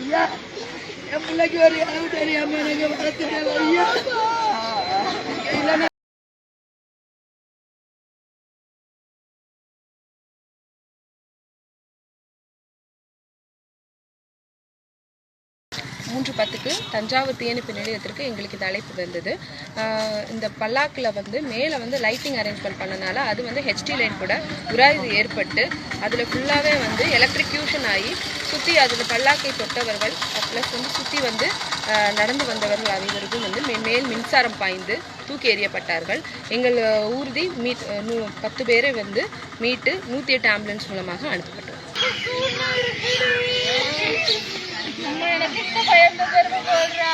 ஐயா என் பிள்ளைக்கு ஒரு அளவு தெரியாம எனக்கு வளர்த்துட்டேன் ஐயா. இல்லைன்னா மூன்று 10க்கு தஞ்சாவூர் தீயணைப்பு நிலையத்திற்கு எங்களுக்கு இந்த அழைப்பு வந்தது. இந்த பல்லாக்கில் மேலே லைட்டிங் அரேஞ்ச்மெண்ட் பண்ணனால அது ஹெச்டி லைன் கூட உராய்வு ஏற்பட்டு அதில் ஃபுல்லாகவே எலக்ட்ரிக்யூஷன் ஆகி சுற்றி அதில் பல்லாக்கை தொட்டவர்கள் ப்ளஸ் சுற்றி நடந்து வந்தவர்கள் அனைவருக்கும் மேல் மின்சாரம் பாய்ந்து தூக்கி எறியப்பட்டார்கள். எங்கள் ஊர்தி 10 பேரை மீட்டு 108 ஆம்புலன்ஸ் மூலமாக அனுப்பப்பட்டோம். எனக்கு பயந்து சொல்றா